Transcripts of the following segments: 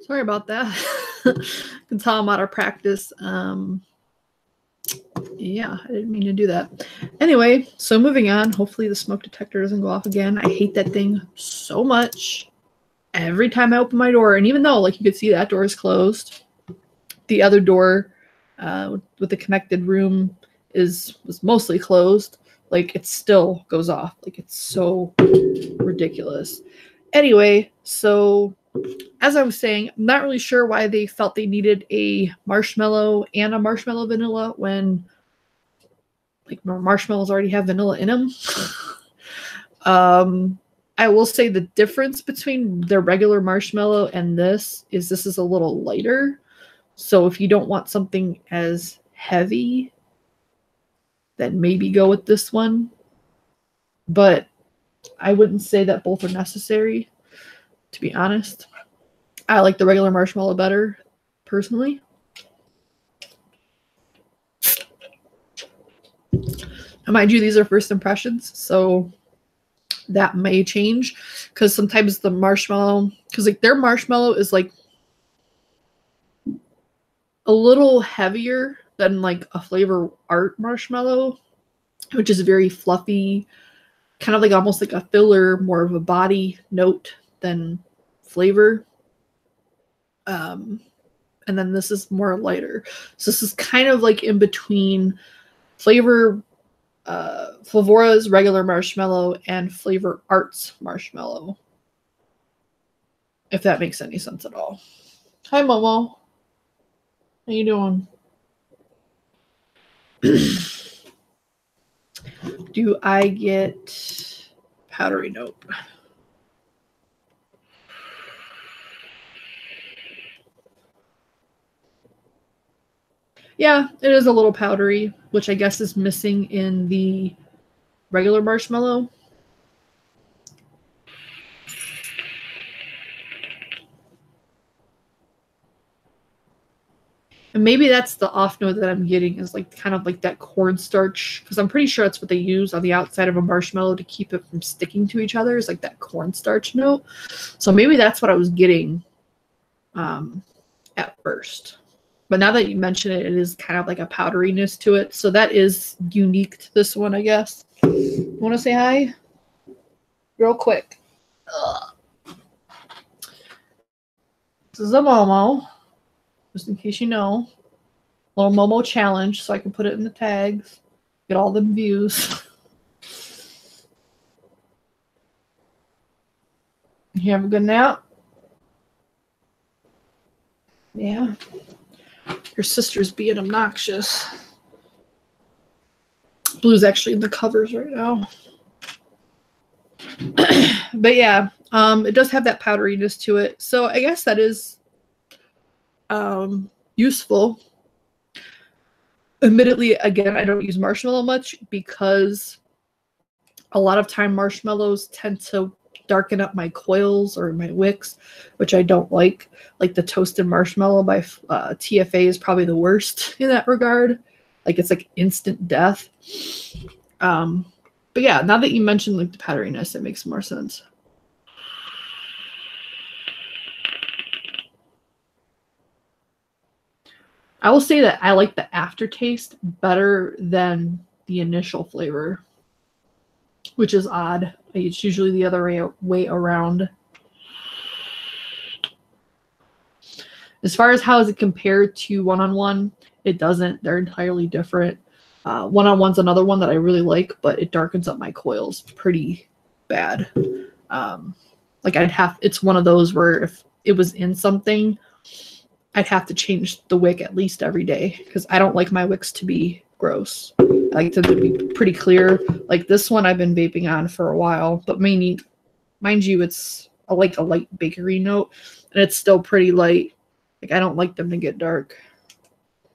Sorry about that. I can tell I'm out of practice. Yeah, I didn't mean to do that. Anyway, so moving on. Hopefully the smoke detector doesn't go off again. I hate that thing so much. Every time I open my door, and even though, like, you could see that door is closed, the other door with the connected room was mostly closed. Like, it still goes off. Like, it's so ridiculous. Anyway, so as I was saying, I'm not really sure why they felt they needed a marshmallow and a marshmallow vanilla when, like, marshmallows already have vanilla in them. I will say the difference between their regular marshmallow and this is a little lighter. So if you don't want something as heavy, then maybe go with this one. But I wouldn't say that both are necessary, to be honest. I like the regular marshmallow better, personally. And mind you, these are first impressions, so that may change. Because sometimes the marshmallow, because like their marshmallow is like a little heavier than like a Flavor Art marshmallow, which is very fluffy, kind of like almost like a filler, more of a body note than flavor. And then this is more lighter. So this is kind of like in between Flavorah's regular marshmallow and Flavor Art's marshmallow. If that makes any sense at all. Hi, Momo. How you doing? Do I get powdery? Nope. Yeah, it is a little powdery, which I guess is missing in the regular marshmallow. And maybe that's the off note that I'm getting, is like kind of like that cornstarch, because I'm pretty sure that's what they use on the outside of a marshmallow to keep it from sticking to each other, is like that cornstarch note. So maybe that's what I was getting at first. But now that you mention it, it is kind of like a powderiness to it. So that is unique to this one, I guess. You want to say hi? Real quick. This is a Momo. Just in case you know. Little Momo challenge, so I can put it in the tags. Get all them views. You have a good nap? Yeah. Your sister's being obnoxious. Blue's actually in the covers right now. But yeah, it does have that powderiness to it. So I guess that is useful. Admittedly, again, I don't use marshmallow much because a lot of time marshmallows tend to darken up my coils or my wicks, which I don't like. Like the toasted marshmallow by TFA is probably the worst in that regard. Like, it's like instant death. But yeah, now that you mentioned like the powderiness, it makes more sense. I will say that I like the aftertaste better than the initial flavor, which is odd. It's usually the other way around. As far as how is it compared to one-on-one, it doesn't. They're entirely different. One-on-one's another one that I really like, but it darkens up my coils pretty bad. Like it's one of those where if it was in something, I'd have to change the wick at least every day because I don't like my wicks to be gross. I like them to be pretty clear. Like this one I've been vaping on for a while, but mind you, it's like a light bakery note, and it's still pretty light. Like I don't like them to get dark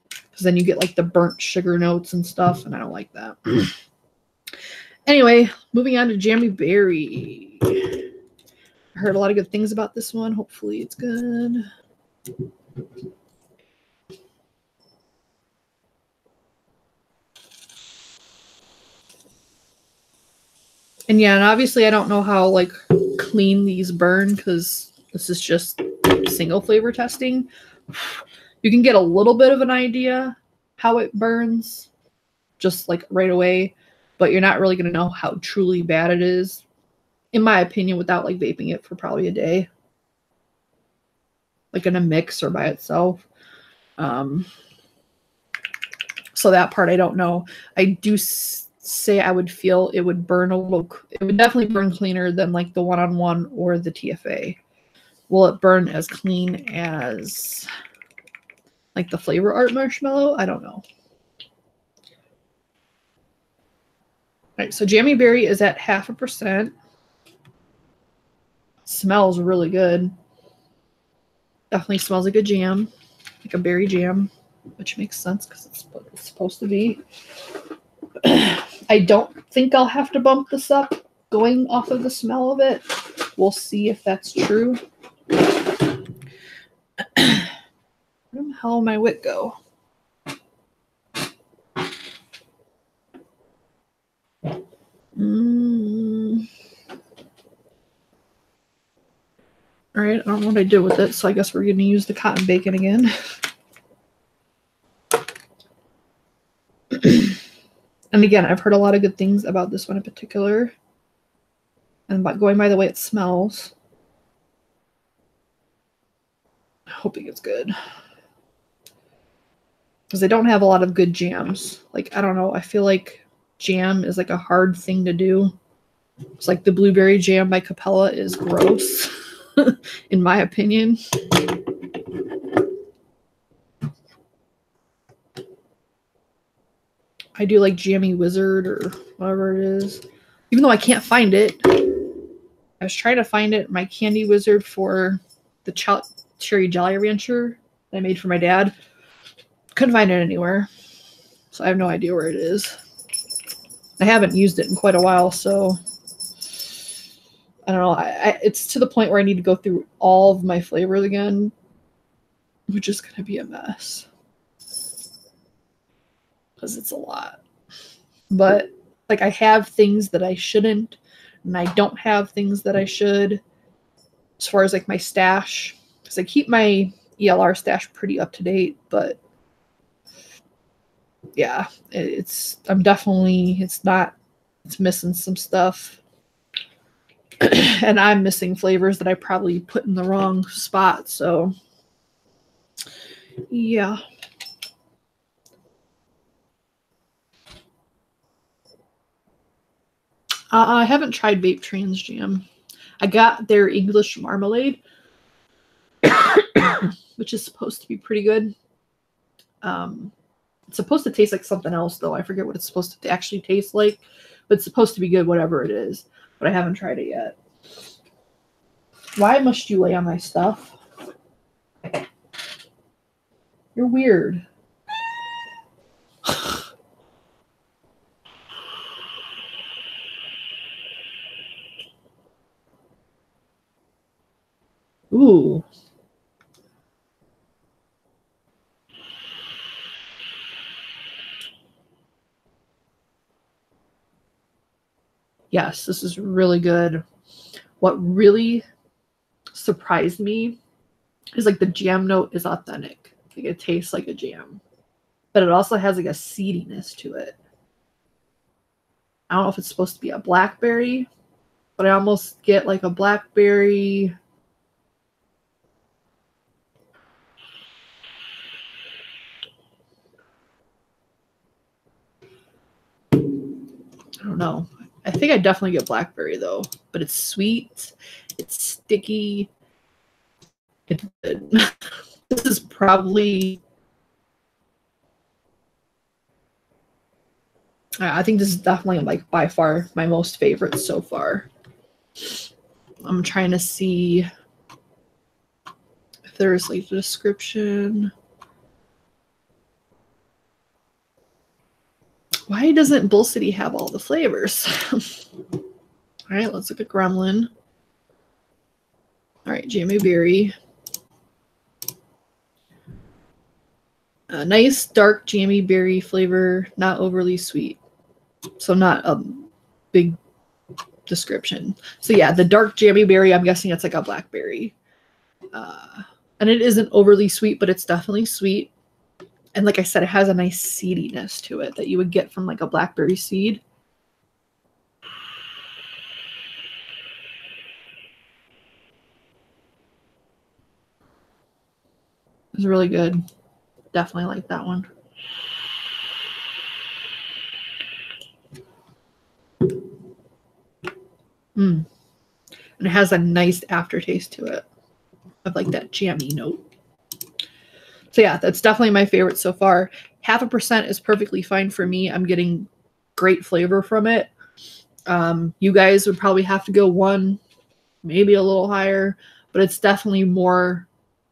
because then you get like the burnt sugar notes and stuff, and I don't like that. Anyway, moving on to Jammy Berry. I heard a lot of good things about this one. Hopefully it's good. And yeah, and obviously I don't know how like clean these burn because this is just single flavor testing, you can get a little bit of an idea how it burns just like right away, but you're not really going to know how truly bad it is, in my opinion, without like vaping it for probably a day, like in a mix or by itself. So that part I don't know. I do say I would feel it would burn a little, it would definitely burn cleaner than like the one-on-one or the TFA. Will it burn as clean as like the Flavor Art marshmallow? I don't know. All right, so Jammy Berry is at 0.5%. Smells really good. Definitely smells like a jam, like a berry jam, which makes sense because it's what it's supposed to be. I don't think I'll have to bump this up going off of the smell of it. We'll see if that's true. Where the hell did my wick go? All right, I don't know what I did with it, so I guess we're going to use the cotton bacon again. And again, I've heard a lot of good things about this one in particular. And going by the way it smells, I hope it gets good. Because I don't have a lot of good jams. Like, I don't know, I feel like jam is like a hard thing to do. It's like the blueberry jam by Capella is gross, in my opinion. I do like Jammy Wizard or whatever it is. Even though I can't find it. I was trying to find it, my Candy Wizard for the Cherry Jolly Rancher that I made for my dad. Couldn't find it anywhere. So I have no idea where it is. I haven't used it in quite a while, so I don't know. It's to the point where I need to go through all of my flavors again, which is going to be a mess. Because it's a lot. But like I have things that I shouldn't, and I don't have things that I should as far as like my stash. Because I keep my ELR stash pretty up to date, but yeah, it's missing some stuff. And I'm missing flavors that I probably put in the wrong spot, so yeah. I haven't tried Vape Train's jam. I got their English marmalade, which is supposed to be pretty good. It's supposed to taste like something else, though. I forget what it's supposed to actually taste like, but it's supposed to be good, whatever it is. But I haven't tried it yet. Why must you lay on my stuff? You're weird. Ooh. Yes, this is really good. What really surprised me is like the jam note is authentic. Like it tastes like a jam. But it also has like a seediness to it. I don't know if it's supposed to be a blackberry, but I almost get like a blackberry. I don't know. I think I definitely get blackberry though, but it's sweet, it's sticky. It's good. This is probably, I think this is definitely like by far my most favorite so far. I'm trying to see if there's like a description. Why doesn't Bull City have all the flavors? All right, let's look at Gremlin. All right, Jammy Berry. A nice dark jammy berry flavor, not overly sweet. So not a big description. So yeah, the dark jammy berry, I'm guessing it's like a blackberry. And it isn't overly sweet, but it's definitely sweet. And like I said, it has a nice seediness to it that you would get from like a blackberry seed. It's really good. Definitely like that one. And it has a nice aftertaste to it of like that jammy note. So yeah, that's definitely my favorite so far. 0.5% is perfectly fine for me. I'm getting great flavor from it. You guys would probably have to go 1, maybe a little higher, but it's definitely more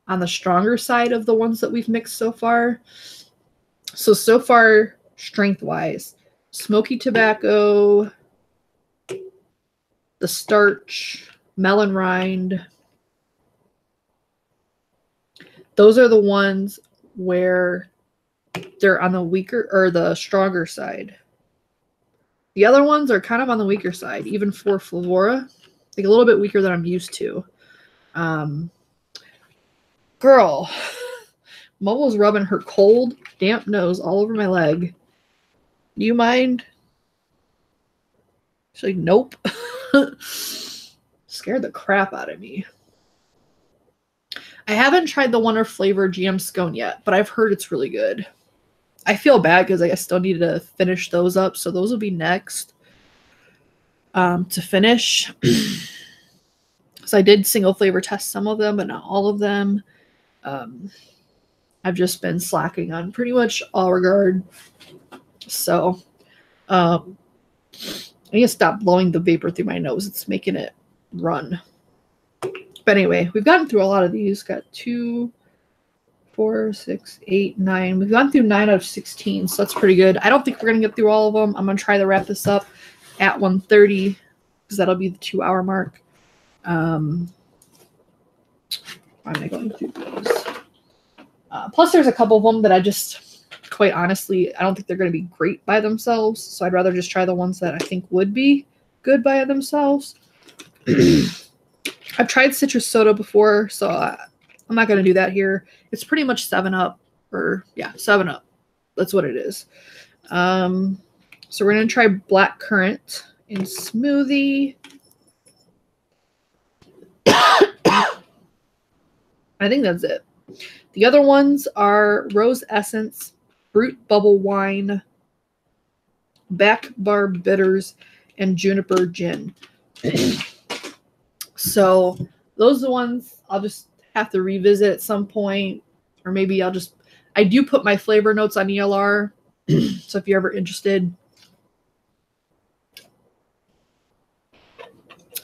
on the stronger side of the ones that we've mixed so far. So far, strength-wise, smoky tobacco, the starch, melon rind, those are the ones where they're on the weaker or the stronger side. The other ones are kind of on the weaker side, even for Flavorah, like a little bit weaker than I'm used to. Girl, Momo's rubbing her cold, damp nose all over my leg. Do you mind? She's like, nope. Scared the crap out of me. I haven't tried the Wonder Flavor jam scone yet, but I've heard it's really good. I feel bad because I still need to finish those up, so those will be next to finish. So I did single flavor test some of them, but not all of them. I've just been slacking on pretty much all regard. So I need to stop blowing the vapor through my nose. It's making it run. But anyway, we've gotten through a lot of these. Got 2, 4, 6, 8, 9. We've gone through 9 out of 16, so that's pretty good. I don't think we're going to get through all of them. I'm going to try to wrap this up at 1:30 because that'll be the 2-hour mark. Why am I going through these? Plus, there's a couple of them that I just, quite honestly, I don't think they're going to be great by themselves. So I'd rather just try the ones that I think would be good by themselves. I've tried citrus soda before, so I'm not going to do that here. It's pretty much 7-Up, or yeah, 7-Up. That's what it is. So we're going to try black currant in smoothie. I think that's it. The other ones are rose essence, brut bubble wine, back bar bitters, and juniper gin. So those are the ones I'll just have to revisit at some point, or maybe I do put my flavor notes on ELR. So if you're ever interested,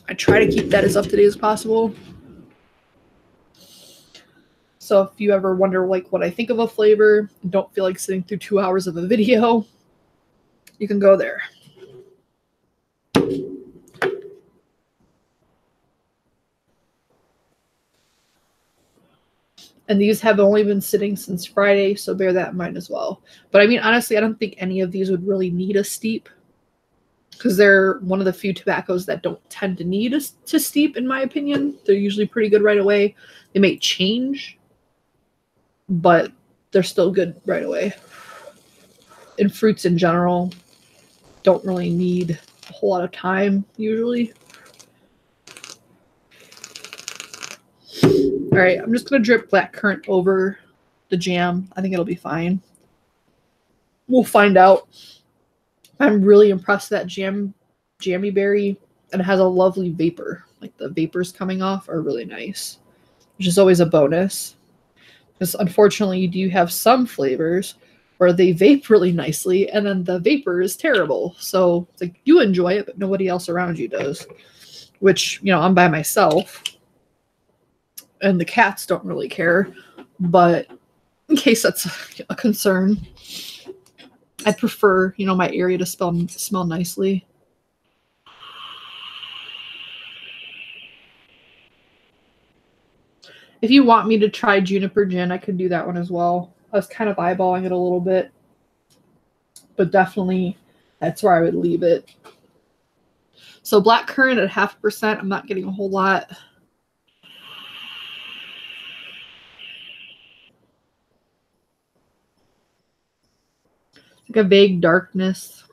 I try to keep that as up to date as possible. So if you ever wonder like what I think of a flavor and don't feel like sitting through 2 hours of a video, you can go there. And these have only been sitting since Friday, so bear that in mind as well. But I mean, honestly, I don't think any of these would really need a steep because they're one of the few tobaccos that don't tend to need to steep, in my opinion. They're usually pretty good right away. They may change, but they're still good right away. And fruits in general don't really need a whole lot of time, usually. All right, I'm just going to drip black currant over the jam. I think it'll be fine. We'll find out. I'm really impressed that jammy berry, and it has a lovely vapor. Like the vapors coming off are really nice, which is always a bonus. Because unfortunately, you do have some flavors where they vape really nicely, and then the vapor is terrible. So it's like you enjoy it, but nobody else around you does. Which, you know, I'm by myself. And the cats don't really care, but in case that's a concern, I prefer, you know, my area to smell nicely. If you want me to try Juniper Gin, I could do that one as well. I was kind of eyeballing it a little bit, but definitely that's where I would leave it. So black currant at 0.5%, I'm not getting a whole lot. like a vague darkness,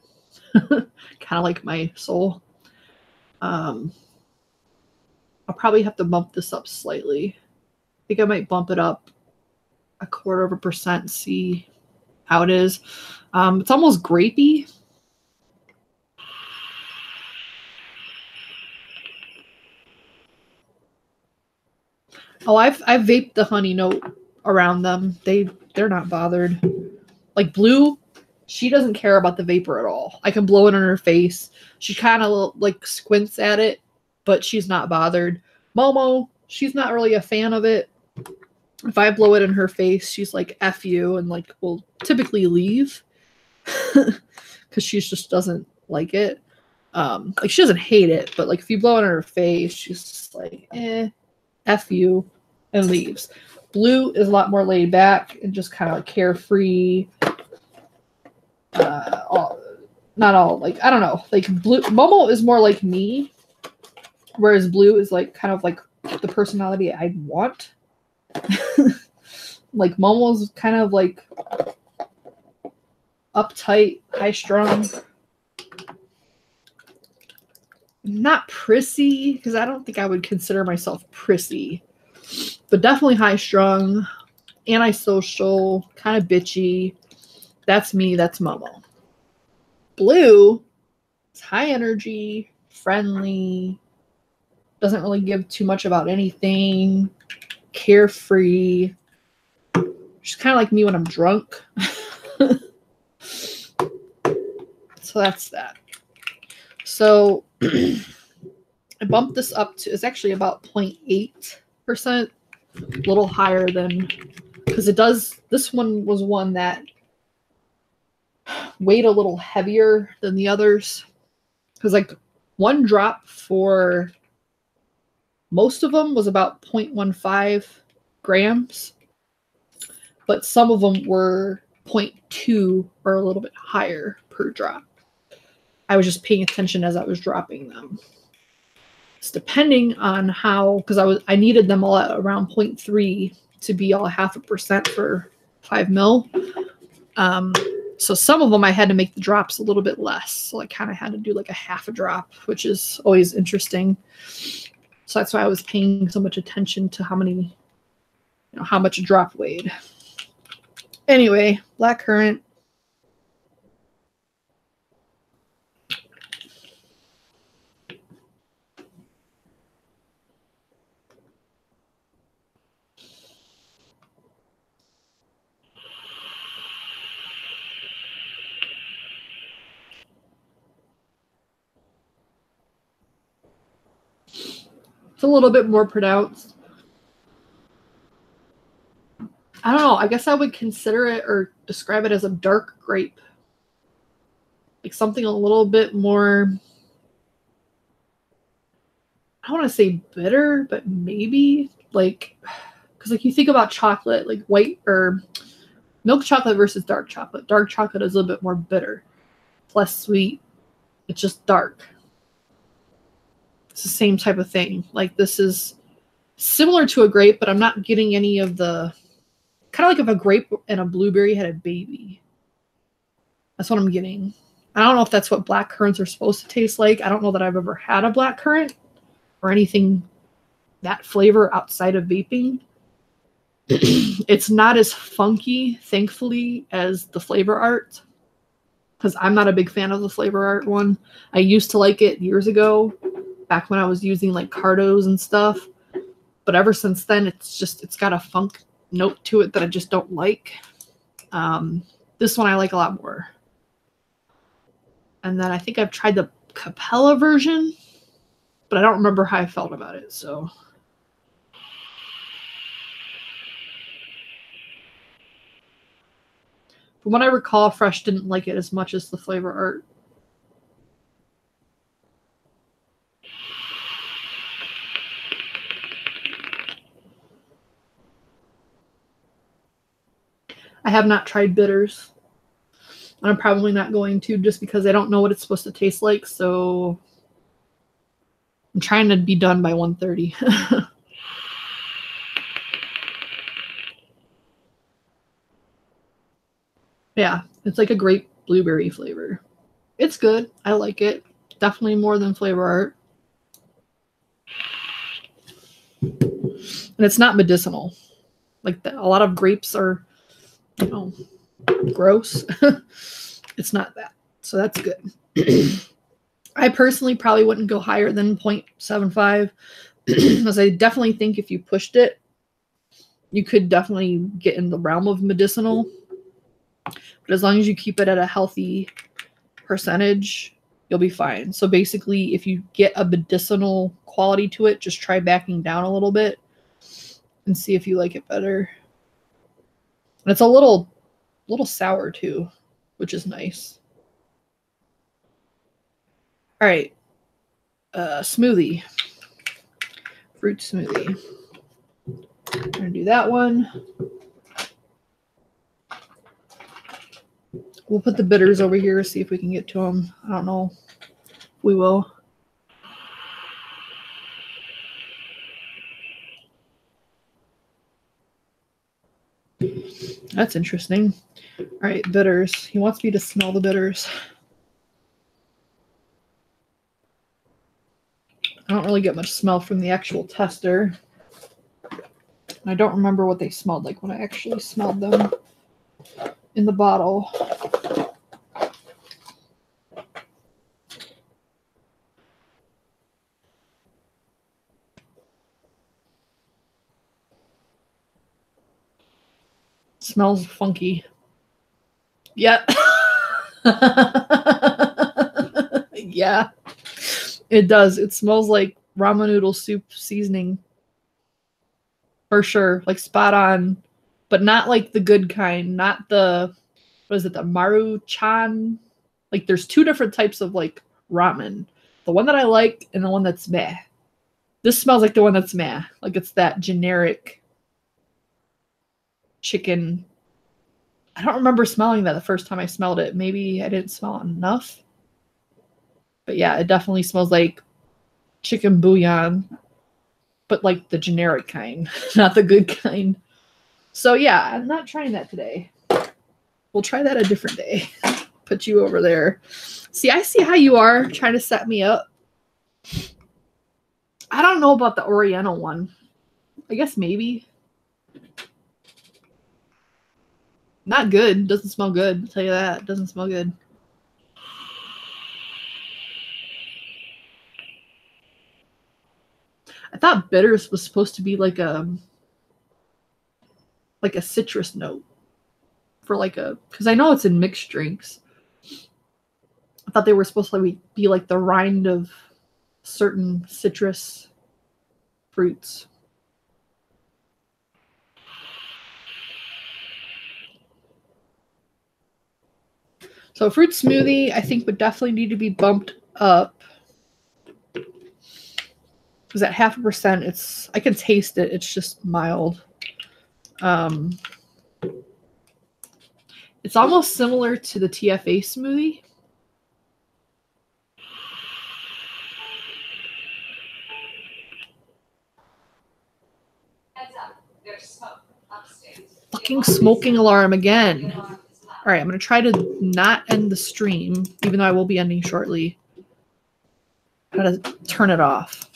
kind of like my soul. I'll probably have to bump this up slightly. I think I might bump it up 0.25% and see how it is. It's almost grapey. Oh, I've vaped the honey note around them. They're not bothered. Like Blue, she doesn't care about the vapor at all. I can blow it in her face. She kind of like squints at it, but she's not bothered. Momo, she's not really a fan of it. If I blow it in her face, she's like F you and like will typically leave because she just doesn't like it. Like she doesn't hate it, but like if you blow it in her face, she's just like F you and leaves. Blue is a lot more laid back and just kind of like carefree. Not all, like, I don't know. Like Blue, Momo is more like me, whereas Blue is like kind of like the personality I want. Like Momo's kind of like uptight, high strung. Not prissy, because I don't think I would consider myself prissy, but definitely high strung, antisocial, kind of bitchy. That's me. That's Momo. Blue is high energy, friendly, doesn't really give too much about anything, carefree. She's kind of like me when I'm drunk. So that's that. So I bumped this up to, it's actually about 0.8%, a little higher than, because it does, this one was one that weighed a little heavier than the others. Because like one drop for most of them was about 0.15 grams, but some of them were 0.2 or a little bit higher per drop. I was just paying attention as I was dropping them. It's depending on how, because I needed them all at around 0.3 to be all 0.5% for 5 mil. So some of them I had to make the drops a little bit less. So I kind of had to do like a half a drop, which is always interesting. So that's why I was paying so much attention to how many, how much a drop weighed. Anyway, blackcurrant. It's a little bit more pronounced. I don't know. I guess I would consider it or describe it as a dark grape. Like something a little bit more, I don't want to say bitter, but maybe like, because like you think about chocolate, like white or milk chocolate versus dark chocolate. Dark chocolate is a little bit more bitter. It's less sweet. It's just dark. It's the same type of thing. Like this is similar to a grape, but I'm not getting any of the, kind of like if a grape and a blueberry had a baby. That's what I'm getting. I don't know if that's what black currants are supposed to taste like. I don't know that I've ever had a black currant or anything that flavor outside of vaping. It's not as funky, thankfully, as the Flavor Art, because I'm not a big fan of the Flavor Art one. I used to like it years ago, back when I was using like Cardos and stuff. But ever since then, it's got a funk note to it that I just don't like. This one I like a lot more. And then I think I've tried the Capella version, but I don't remember how I felt about it. So from what I recall, Fresh didn't like it as much as the Flavor Art. I have not tried bitters. I'm probably not going to, just because I don't know what it's supposed to taste like. So I'm trying to be done by 1:30. Yeah, it's like a grape blueberry flavor. It's good. I like it. Definitely more than Flavorah. And it's not medicinal. Like a lot of grapes are, you know, gross. It's not that. So that's good. I personally probably wouldn't go higher than 0.75 because I definitely think if you pushed it, you could definitely get in the realm of medicinal. But as long as you keep it at a healthy percentage, you'll be fine. So basically, if you get a medicinal quality to it, just try backing down a little bit and see if you like it better. And it's a little sour too, which is nice. All right, smoothie, fruit smoothie. I'm gonna do that one. We'll put the bitters over here, see if we can get to them. I don't know. We will. That's interesting. All right, bitters. He wants me to smell the bitters. I don't really get much smell from the actual tester. I don't remember what they smelled like when I actually smelled them in the bottle. Smells funky. Yeah. Yeah. It does. It smells like ramen noodle soup seasoning. For sure. Like spot on. But not like the good kind. Not the, what is it, the Maruchan? Like there's two different types of like ramen. The one that I like and the one that's meh. This smells like the one that's meh. Like it's that generic chicken. I don't remember smelling that the first time I smelled it. Maybe I didn't smell enough. But yeah, it definitely smells like chicken bouillon, but like the generic kind, not the good kind. So yeah, I'm not trying that today. We'll try that a different day. Put you over there. See, I see how you are trying to set me up. I don't know about the Oriental one. I guess maybe. Not good. Doesn't smell good. I'll tell you that. Doesn't smell good. I thought bitters was supposed to be like a citrus note for like a, because I know it's in mixed drinks. I thought they were supposed to be like the rind of certain citrus fruits. So fruit smoothie, I think, would definitely need to be bumped up. Because at 0.5%, it's, I can taste it. It's just mild. It's almost similar to the TFA smoothie. Fucking smoking alarm again. All right, I'm going to try to not end the stream, even though I will be ending shortly. I'm going to turn it off.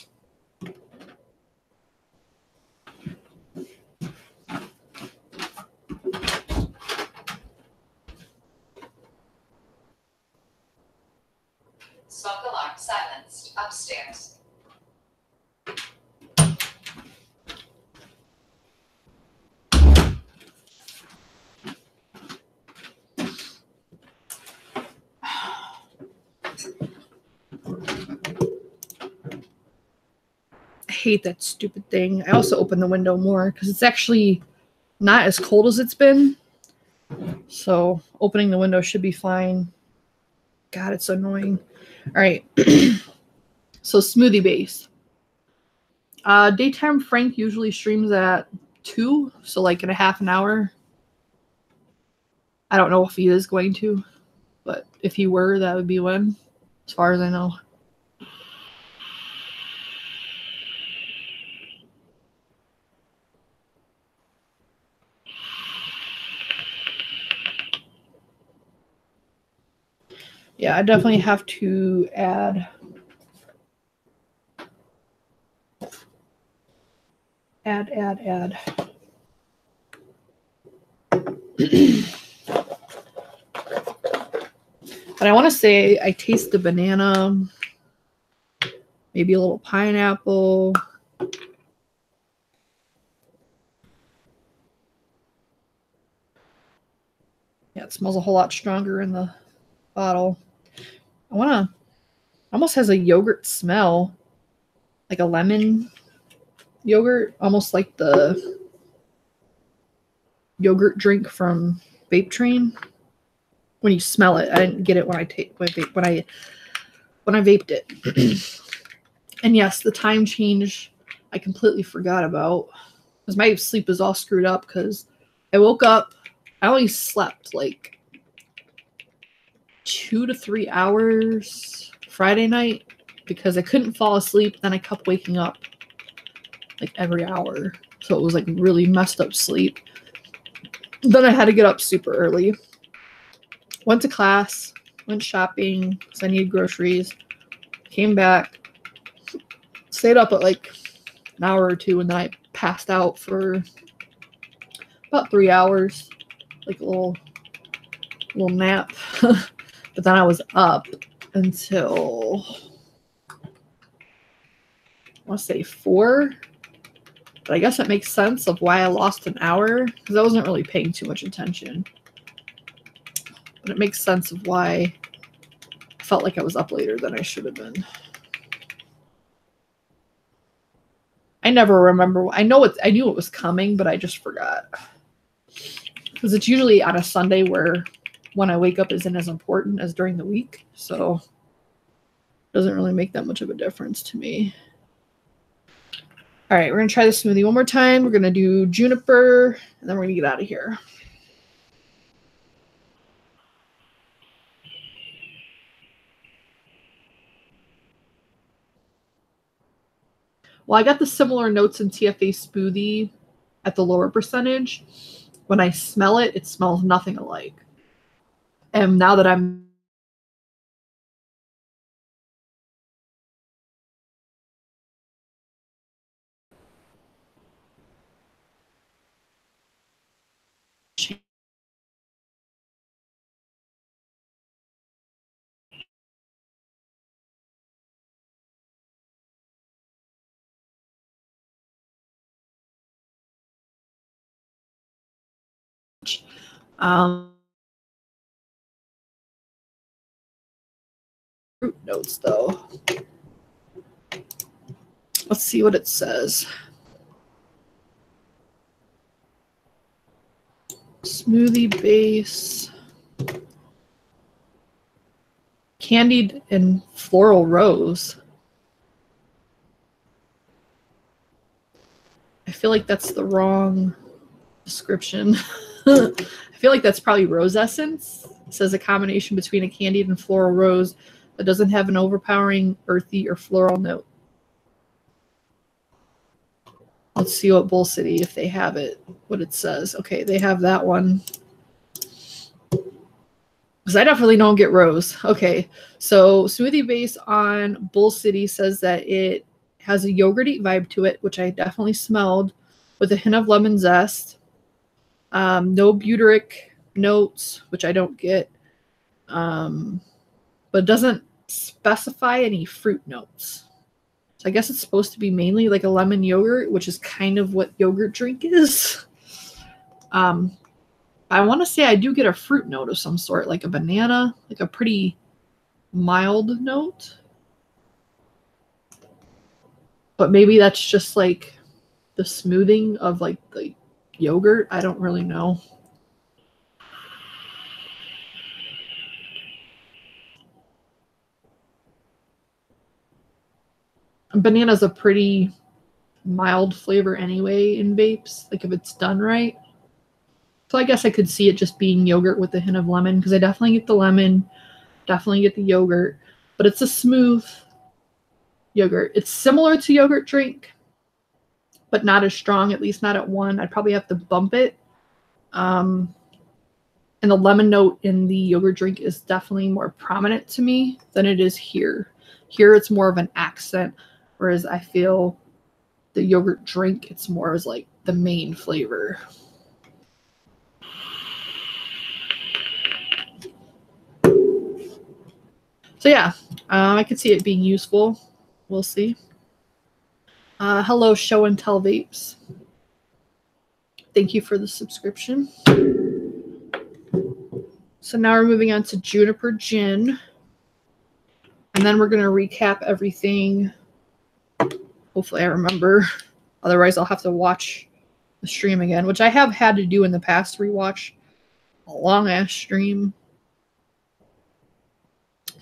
Smoke alarm silenced upstairs. I hate that stupid thing. I also opened the window more because it's actually not as cold as it's been. So opening the window should be fine. God, it's so annoying. All right. So Smoothie Base. Daytime Frank usually streams at 2, so like in a half an hour. I don't know if he is going to, but if he were, that would be when, as far as I know. Yeah, I definitely have to add But I want to say I taste the banana, maybe a little pineapple. Yeah, it smells a whole lot stronger in the bottle. Almost has a yogurt smell, like a lemon yogurt, almost like the yogurt drink from Vape Train. When you smell it, I didn't get it when I vaped it. And yes, the time change I completely forgot about because my sleep was all screwed up because I woke up. I only slept like 2 to 3 hours Friday night because I couldn't fall asleep. Then I kept waking up like every hour. So it was like really messed up sleep. Then I had to get up super early. Went to class, went shopping because I needed groceries. Came back, stayed up at like an hour or two, and then I passed out for about 3 hours, like a little nap. But then I was up until I want to say 4. But I guess it makes sense of why I lost an hour because I wasn't really paying too much attention. But it makes sense of why I felt like I was up later than I should have been. I never remember. I knew it was coming, but I just forgot. Because it's usually on a Sunday where when I wake up isn't as important as during the week. So it doesn't really make that much of a difference to me. All right, we're going to try the smoothie one more time. We're going to do juniper, and then we're going to get out of here. Well, I got the similar notes in TFA smoothie at the lower percentage. When I smell it, it smells nothing alike. And now that I'm fruit notes though. Let's see what it says. Smoothie base. Candied and floral rose. I feel like that's the wrong description. I feel like that's probably rose essence. It says a combination between a candied and floral rose that doesn't have an overpowering earthy or floral note. Let's see what Bull City, if they have it, what it says. Okay, they have that one. Because I definitely don't get rose. Okay, so smoothie base on Bull City says that it has a yogurty vibe to it, which I definitely smelled, with a hint of lemon zest. No butyric notes, which I don't get. But it doesn't specify any fruit notes. So I guess it's supposed to be mainly like a lemon yogurt, which is kind of what yogurt drink is. I want to say I do get a fruit note of some sort, like a banana, like a pretty mild note. But maybe that's just like the smoothing of like the yogurt. I don't really know. Banana's a pretty mild flavor anyway in vapes, like if it's done right. So I guess I could see it just being yogurt with a hint of lemon because I definitely get the lemon, definitely get the yogurt, but it's a smooth yogurt. It's similar to yogurt drink, but not as strong, at least not at 1. I'd probably have to bump it. And the lemon note in the yogurt drink is definitely more prominent to me than it is here. Here it's more of an accent, whereas I feel the yogurt drink, it's more as like the main flavor. So yeah, I could see it being useful. We'll see. Hello, Show and Tell Vapes. Thank you for the subscription. So now we're moving on to Juniper Gin. And then we're going to recap everything. Hopefully I remember. Otherwise I'll have to watch the stream again, which I have had to do in the past, rewatch a long-ass stream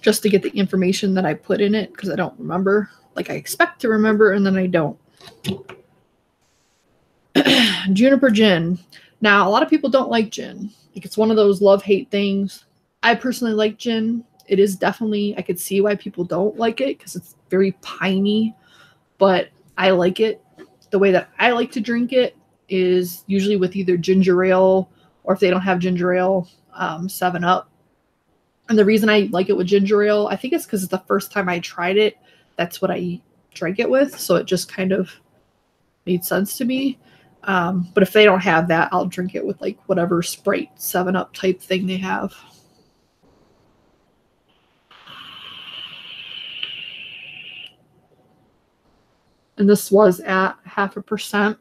just to get the information that I put in it, because I don't remember. Like I expect to remember, and then I don't. Juniper Gin. Now, a lot of people don't like gin. Like, it's one of those love-hate things. I personally like gin. It is definitely, I could see why people don't like it, because it's very piney, but I like it. The way that I like to drink it is usually with either ginger ale, or if they don't have ginger ale, 7-Up. And the reason I like it with ginger ale, I think it's because it's the first time I tried it. That's what I drank it with. So it just kind of made sense to me. But if they don't have that, I'll drink it with like whatever Sprite 7-Up type thing they have. And this was at 0.5%.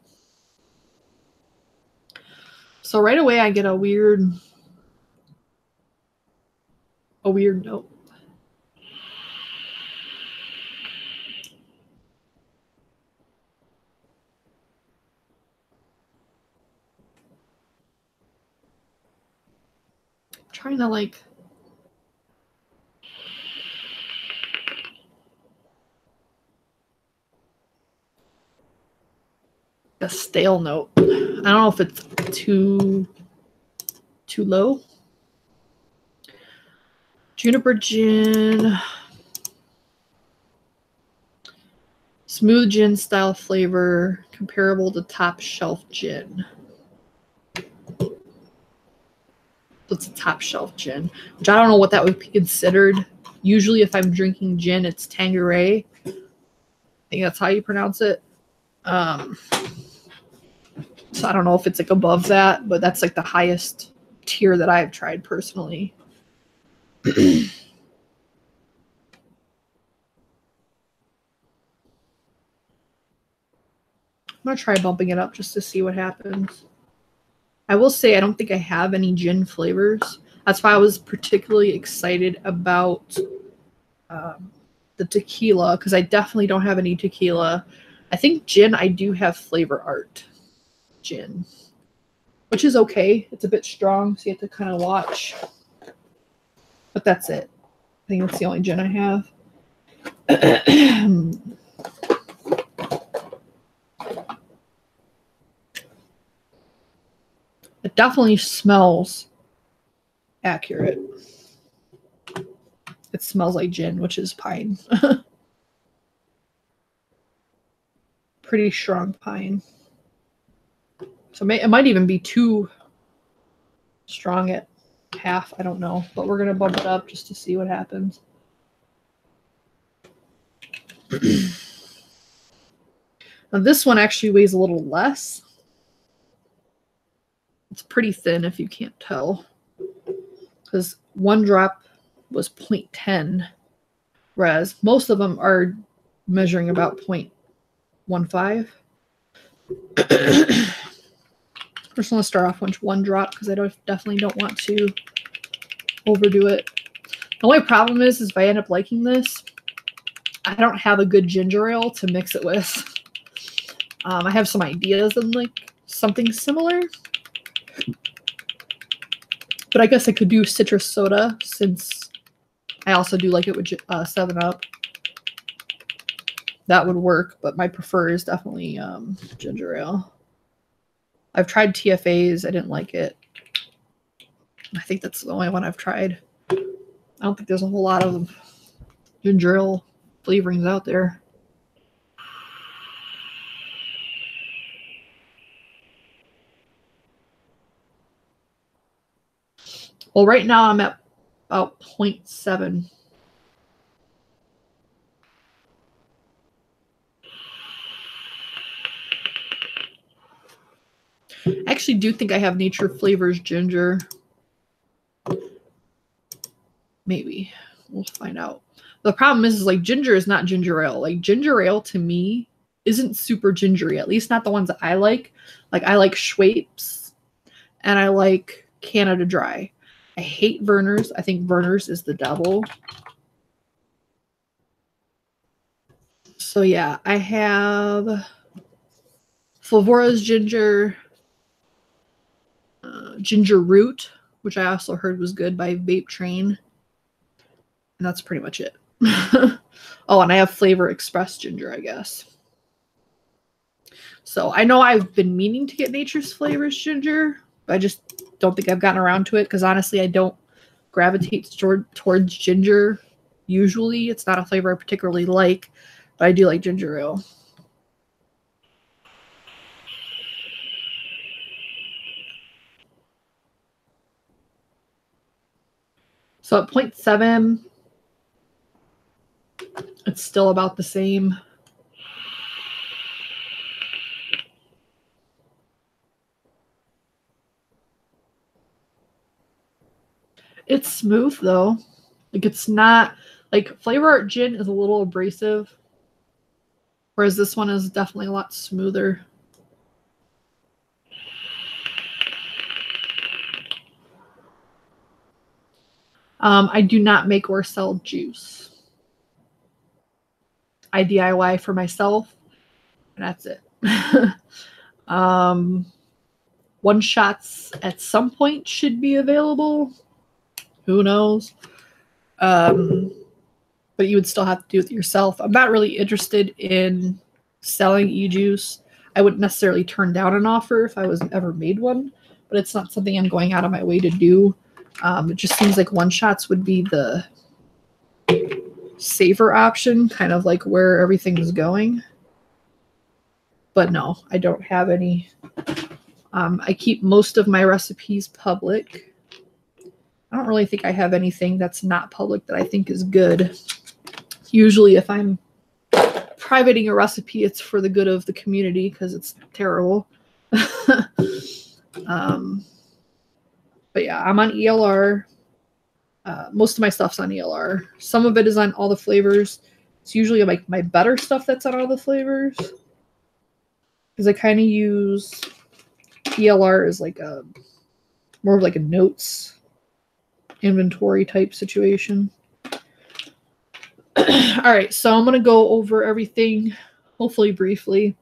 So right away I get a weird note. I'm trying to like a stale note. I don't know if it's too low. Juniper Gin. Smooth gin style flavor, comparable to top shelf gin. So it's a top shelf gin, which I don't know what that would be considered. Usually if I'm drinking gin, it's Tanqueray. I think that's how you pronounce it. So I don't know if it's like above that, but that's like the highest tier that I've tried personally. I'm going to try bumping it up just to see what happens. I will say I don't think I have any gin flavors. That's why I was particularly excited about the tequila, because I definitely don't have any tequila. I think gin, I do have flavor art gin, which is okay. It's a bit strong, so you have to kind of watch. But that's it. I think that's the only gin I have. It definitely smells accurate. It smells like gin, which is pine. Pretty strong pine. So it might even be too strong at half. I don't know. But we're going to bump it up just to see what happens. Now this one actually weighs a little less. It's pretty thin if you can't tell. Because one drop was 0.10. Whereas most of them are measuring about 0.15. First, I'm going to start off with one drop because I definitely don't want to overdo it. The only problem is if I end up liking this, I don't have a good ginger ale to mix it with. I have some ideas of like something similar. But I guess I could do citrus soda since I also do like it with 7-Up. That would work, but my preferred is definitely ginger ale. I've tried TFAs. I didn't like it. I think that's the only one I've tried. I don't think there's a whole lot of ginger ale flavorings out there. Well, right now I'm at about 0.7. I actually do think I have Nature Flavors ginger. Maybe. We'll find out. The problem is like ginger is not ginger ale. Like ginger ale to me isn't super gingery, at least not the ones that I like. Like I like Schweppes and I like Canada Dry. I hate Verner's. I think Verner's is the devil. So yeah, I have Flavorah's ginger, ginger root, which I also heard was good by Vape Train. And that's pretty much it. Oh, and I have Flavor Express ginger, I guess. So I know I've been meaning to get Nature's Flavors ginger, but I just don't think I've gotten around to it because honestly, I don't gravitate towards ginger. Usually, it's not a flavor I particularly like, but I do like ginger ale. So at 0.7, it's still about the same. It's smooth though. Like it's not like Flavorah Gin is a little abrasive, whereas this one is definitely a lot smoother. I do not make or sell juice. I DIY for myself, and that's it. One shots at some point should be available. Who knows? But you would still have to do it yourself. I'm not really interested in selling e-juice. I wouldn't necessarily turn down an offer if I was ever made one, but it's not something I'm going out of my way to do. It just seems like one shots would be the safer option, kind of like where everything is going. But no, I don't have any. I keep most of my recipes public. I don't really think I have anything that's not public that I think is good. Usually if I'm privating a recipe, it's for the good of the community because it's terrible. But yeah, I'm on ELR. Most of my stuff's on ELR. Some of it is on all the flavors. It's usually like my better stuff that's on all the flavors. Because I kind of use ELR as like a more of like a notes inventory type situation. All right, so I'm going to go over everything, hopefully briefly.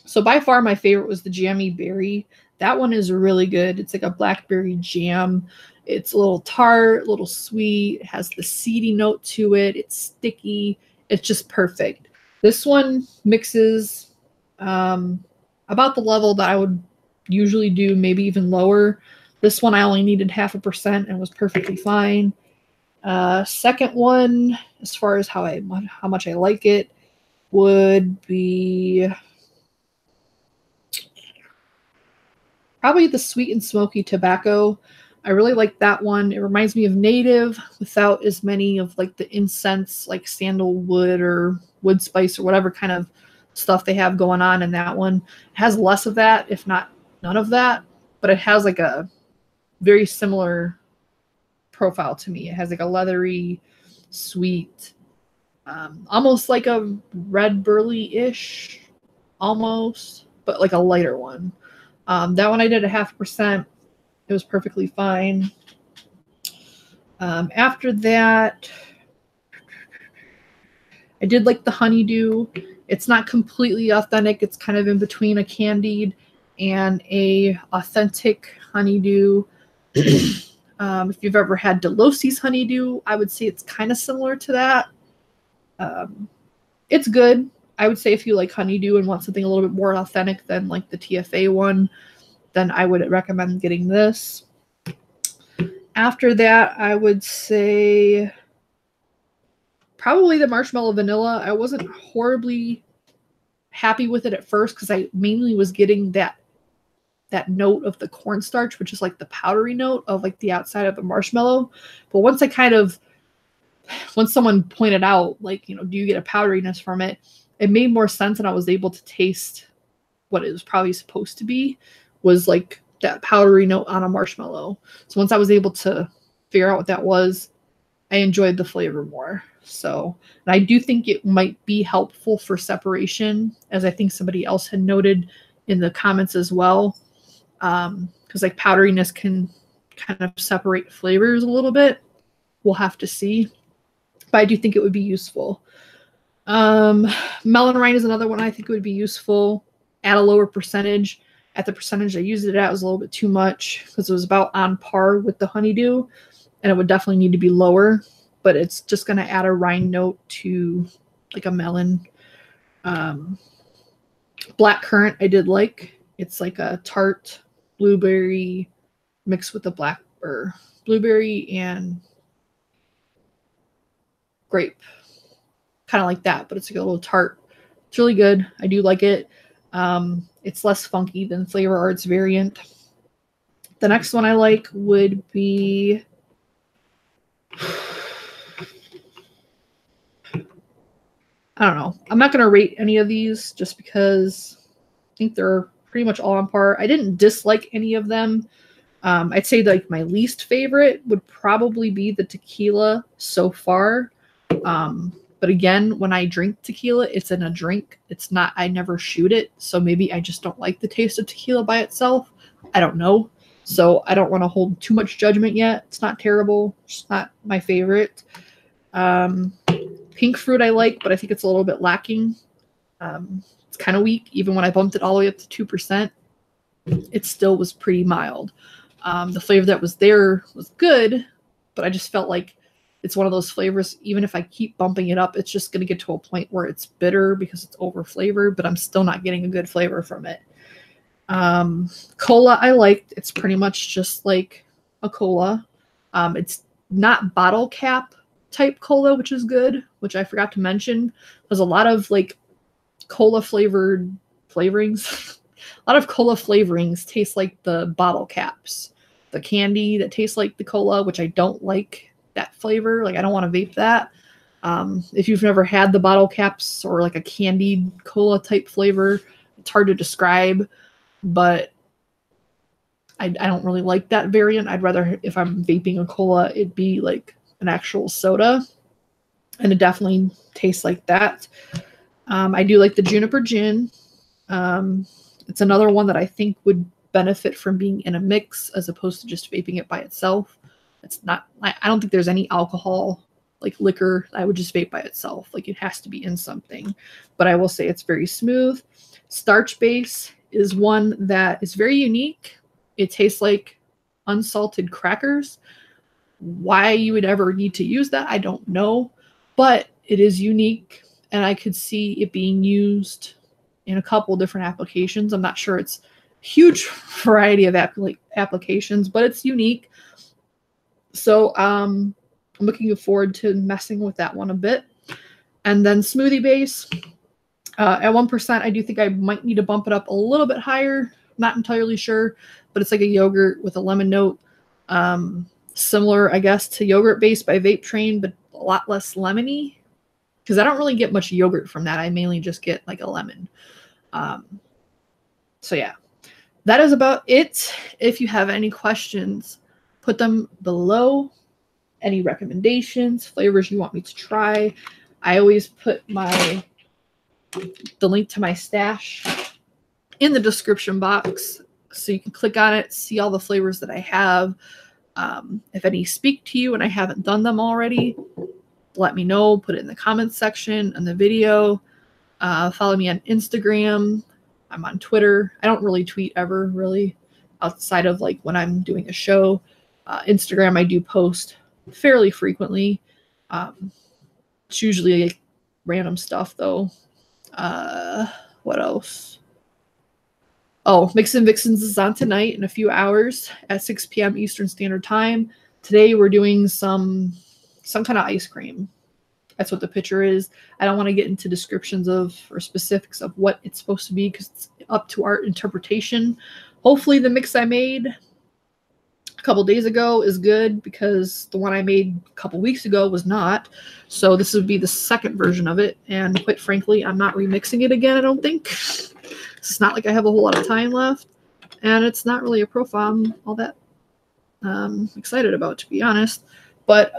So by far my favorite was the Jammy Berry. That one is really good. It's like a blackberry jam. It's a little tart, a little sweet. It has the seedy note to it. It's sticky. It's just perfect. This one mixes about the level that I would usually do, maybe even lower. This one I only needed 0.5% and was perfectly fine. Second one, as far as how much I like it, would be probably the sweet and smoky tobacco. I really like that one. It reminds me of native without as many of like the incense, like sandalwood or wood spice or whatever kind of stuff they have going on in that one. It has less of that, if not none of that, but it has like a very similar profile to me. It has like a leathery, sweet, almost like a red burley-ish, almost, but like a lighter one. That one I did 0.5%. It was perfectly fine. After that, I did like the honeydew. It's not completely authentic. It's kind of in between a candied and a authentic honeydew. If you've ever had Delosi's honeydew, I would say it's kind of similar to that. It's good. I would say if you like honeydew and want something a little bit more authentic than like the TFA one, then I would recommend getting this. After that, I would say probably the Marshmallow Vanilla. I wasn't horribly happy with it at first because I mainly was getting that that note of the cornstarch, which is like the powdery note of like the outside of the marshmallow. But once someone pointed out, like, you know, do you get a powderiness from it? It made more sense, and I was able to taste what it was probably supposed to be, was like that powdery note on a marshmallow. So once I was able to figure out what that was, I enjoyed the flavor more. So, and I do think it might be helpful for separation, as I think somebody else had noted in the comments as well. Because like powderiness can kind of separate flavors a little bit. We'll have to see. But I do think it would be useful. Melon rind is another one I think would be useful at a lower percentage. At the percentage I used it at, it was a little bit too much because it was about on par with the honeydew, and it would definitely need to be lower, but it's just going to add a rind note to like a melon. Black currant I did like. It's like a tart blueberry mixed with the blueberry and grape. Kind of like that, but it's like a little tart. It's really good. I do like it. It's less funky than Flavor Art's variant. The next one I like would be I don't know. I'm not going to rate any of these just because I think they're pretty much all on par. I didn't dislike any of them. I'd say like my least favorite would probably be the tequila so far. But again, when I drink tequila, it's in a drink. It's not, I never shoot it. So maybe I just don't like the taste of tequila by itself. I don't know. So I don't want to hold too much judgment yet. It's not terrible. It's not my favorite. Pink fruit I like, but I think it's a little bit lacking. It's kind of weak. Even when I bumped it all the way up to 2%, it still was pretty mild. The flavor that was there was good, but I just felt like it's one of those flavors, even if I keep bumping it up, it's just going to get to a point where it's bitter because it's over flavored, but I'm still not getting a good flavor from it. Cola I liked. It's pretty much just like a cola. It's not bottle cap type cola, which is good, which I forgot to mention. There's a lot of like cola flavored flavorings. A lot of cola flavorings taste like the bottle caps. The candy that tastes like the cola, which I don't like that flavor. Like I don't want to vape that. If you've never had the bottle caps or like a candied cola type flavor, it's hard to describe, but I don't really like that variant. I'd rather, if I'm vaping a cola, it'd be like an actual soda, and it definitely tastes like that. I do like the Juniper Gin. It's another one that I think would benefit from being in a mix as opposed to just vaping it by itself. It's not, I don't think there's any alcohol, like liquor, I would just vape by itself. Like it has to be in something. But I will say it's very smooth. Starch Base is one that is very unique. It tastes like unsalted crackers. Why you would ever need to use that, I don't know. But it is unique, and I could see it being used in a couple different applications. I'm not sure it's a huge variety of applications, but it's unique. So I'm looking forward to messing with that one a bit. And then Smoothie Base. At 1%, I do think I might need to bump it up a little bit higher. Not entirely sure, but it's like a yogurt with a lemon note. Similar, I guess, to Yogurt Base by Vape Train, but a lot less lemony. Because I don't really get much yogurt from that. I mainly just get like a lemon. So yeah, that is about it. If you have any questions, put them below. Any recommendations, flavors you want me to try. I always put the link to my stash in the description box, so you can click on it, see all the flavors that I have. If any speak to you and I haven't done them already, let me know. Put it in the comments section and the video. Follow me on Instagram. I'm on Twitter. I don't really tweet ever, really, outside of like when I'm doing a show. Instagram, I do post fairly frequently. It's usually like random stuff, though. What else? Oh, Mix and Vixens is on tonight in a few hours at 6 p.m. Eastern Standard Time. Today we're doing some kind of ice cream. That's what the picture is. I don't want to get into descriptions of or specifics of what it's supposed to be because it's up to our interpretation. Hopefully the mix I made a couple days ago is good, because the one I made a couple weeks ago was not. So this would be the second version of it, and quite frankly, I'm not remixing it again, I don't think. It's not like I have a whole lot of time left, and it's not really a profile I'm all that excited about, to be honest. But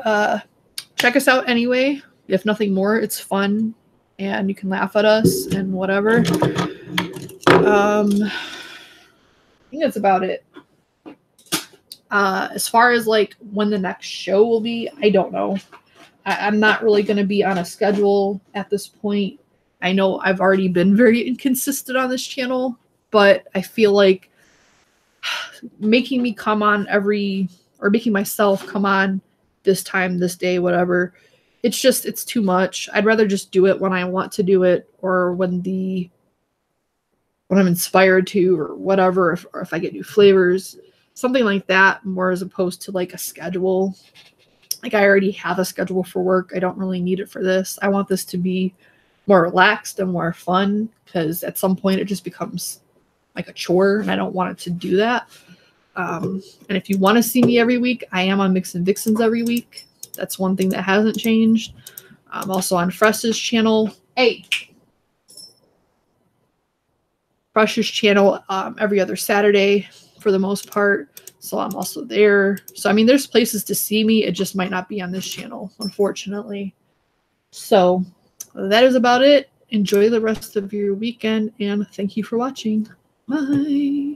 check us out anyway. If nothing more, it's fun, and you can laugh at us and whatever. I think that's about it. As far as like when the next show will be, I don't know. I'm not really going to be on a schedule at this point. I know I've already been very inconsistent on this channel, but I feel like making me come on making myself come on this time, this day, whatever, it's too much. I'd rather just do it when I want to do it, or when I'm inspired to, or whatever, or if I get new flavors, something like that, more as opposed to like a schedule. Like, I already have a schedule for work. I don't really need it for this. I want this to be more relaxed and more fun, because at some point it just becomes like a chore, and I don't want it to do that. And if you want to see me every week, I am on Mix and Vixens every week. That's one thing that hasn't changed. I'm also on Fresh's channel. Fresh's channel every other Saturday for the most part. So I'm also there. So, I mean, there's places to see me. It just might not be on this channel, unfortunately. So that is about it. Enjoy the rest of your weekend, and thank you for watching. Bye.